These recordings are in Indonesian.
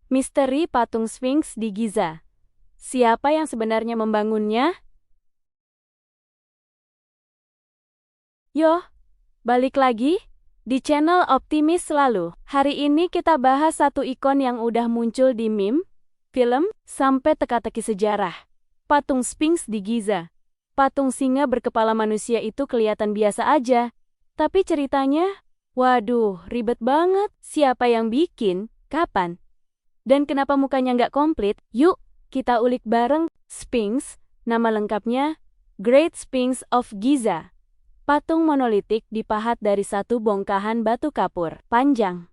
Misteri patung Sphinx di Giza. Siapa yang sebenarnya membangunnya? Yo, balik lagi di channel Optimis Selalu. Hari ini kita bahas satu ikon yang udah muncul di meme, film, sampai teka-teki sejarah. Patung Sphinx di Giza. Patung singa berkepala manusia itu kelihatan biasa aja. Tapi ceritanya, waduh, ribet banget. Siapa yang bikin? Kapan? Dan kenapa mukanya nggak komplit? Yuk, kita ulik bareng. Sphinx, nama lengkapnya Great Sphinx of Giza. Patung monolitik dipahat dari satu bongkahan batu kapur. Panjang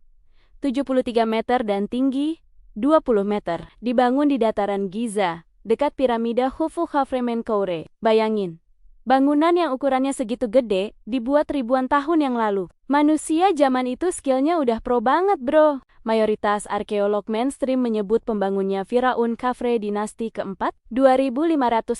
73 meter dan tinggi 20 meter. Dibangun di dataran Giza, dekat piramida Khufu Khafre-Menkaure. Bayangin, bangunan yang ukurannya segitu gede dibuat ribuan tahun yang lalu. Manusia zaman itu skillnya udah pro banget bro. Mayoritas arkeolog mainstream menyebut pembangunnya Firaun Khafre dinasti keempat 2550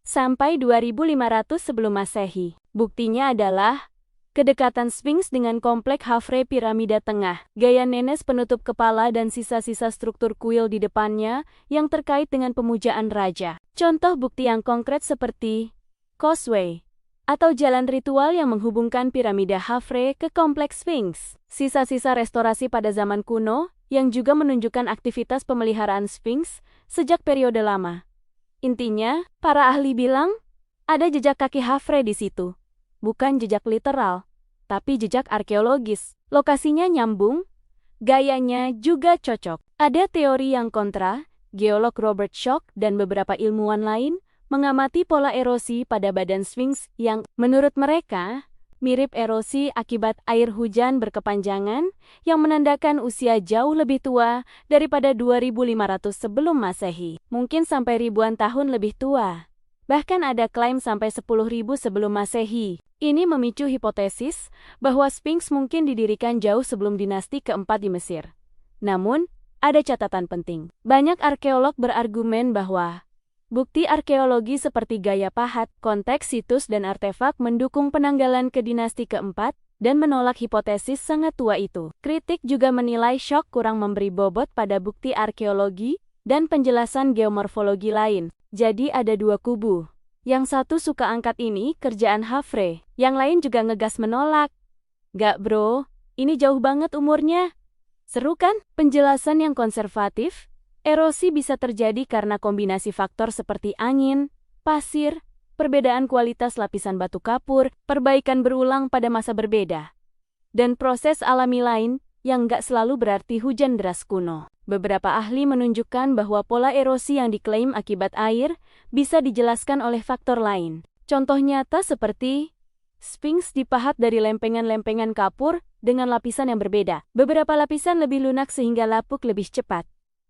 sampai 2500 sebelum Masehi. Buktinya adalah kedekatan Sphinx dengan komplek Khafre piramida tengah, gaya nenes penutup kepala dan sisa-sisa struktur kuil di depannya yang terkait dengan pemujaan raja. Contoh bukti yang konkret seperti causeway atau jalan ritual yang menghubungkan piramida Khafre ke kompleks Sphinx. Sisa-sisa restorasi pada zaman kuno yang juga menunjukkan aktivitas pemeliharaan Sphinx sejak periode lama. Intinya, para ahli bilang ada jejak kaki Khafre di situ. Bukan jejak literal, tapi jejak arkeologis. Lokasinya nyambung, gayanya juga cocok. Ada teori yang kontra, geolog Robert Schoch dan beberapa ilmuwan lain mengamati pola erosi pada badan Sphinx yang, menurut mereka, mirip erosi akibat air hujan berkepanjangan yang menandakan usia jauh lebih tua daripada 2500 sebelum Masehi. Mungkin sampai ribuan tahun lebih tua. Bahkan ada klaim sampai 10.000 sebelum Masehi. Ini memicu hipotesis bahwa Sphinx mungkin didirikan jauh sebelum dinasti keempat di Mesir. Namun, ada catatan penting. Banyak arkeolog berargumen bahwa bukti arkeologi seperti gaya pahat, konteks situs dan artefak mendukung penanggalan ke dinasti keempat dan menolak hipotesis sangat tua itu. Kritik juga menilai Schoch kurang memberi bobot pada bukti arkeologi dan penjelasan geomorfologi lain. Jadi ada dua kubu. Yang satu suka angkat ini kerjaan Khafre, yang lain juga ngegas menolak. Gak bro, ini jauh banget umurnya. Seru kan? Penjelasan yang konservatif, erosi bisa terjadi karena kombinasi faktor seperti angin, pasir, perbedaan kualitas lapisan batu kapur, perbaikan berulang pada masa berbeda, dan proses alami lain yang nggak selalu berarti hujan deras kuno. Beberapa ahli menunjukkan bahwa pola erosi yang diklaim akibat air bisa dijelaskan oleh faktor lain. Contoh nyata seperti Sphinx dipahat dari lempengan-lempengan kapur dengan lapisan yang berbeda. Beberapa lapisan lebih lunak sehingga lapuk lebih cepat,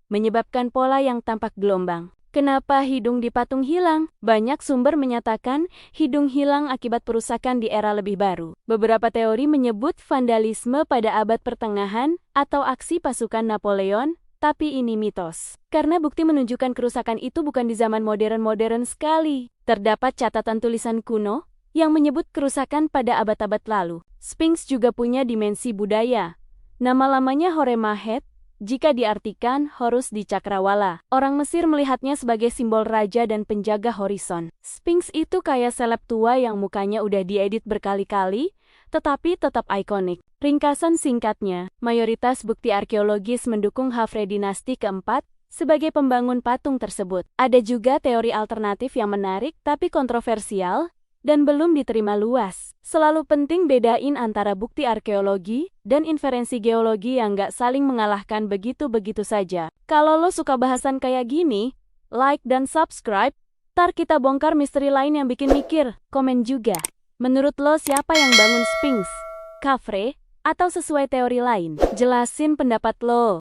menyebabkan pola yang tampak gelombang. Kenapa hidung di patung hilang? Banyak sumber menyatakan hidung hilang akibat perusakan di era lebih baru. Beberapa teori menyebut vandalisme pada abad pertengahan atau aksi pasukan Napoleon, tapi ini mitos. Karena bukti menunjukkan kerusakan itu bukan di zaman modern-modern sekali. Terdapat catatan tulisan kuno yang menyebut kerusakan pada abad-abad lalu. Sphinx juga punya dimensi budaya. Nama lamanya Horemheb, jika diartikan Horus di Cakrawala. Orang Mesir melihatnya sebagai simbol raja dan penjaga horizon. Sphinx itu kayak seleb tua yang mukanya udah diedit berkali-kali, tetapi tetap ikonik. Ringkasan singkatnya, mayoritas bukti arkeologis mendukung Khafre dinasti keempat sebagai pembangun patung tersebut. Ada juga teori alternatif yang menarik tapi kontroversial dan belum diterima luas. Selalu penting bedain antara bukti arkeologi dan inferensi geologi yang nggak saling mengalahkan begitu-begitu saja. Kalau lo suka bahasan kayak gini, like dan subscribe, ntar kita bongkar misteri lain yang bikin mikir. Komen juga, menurut lo siapa yang bangun Sphinx? Khafre? Atau sesuai teori lain? Jelasin pendapat lo.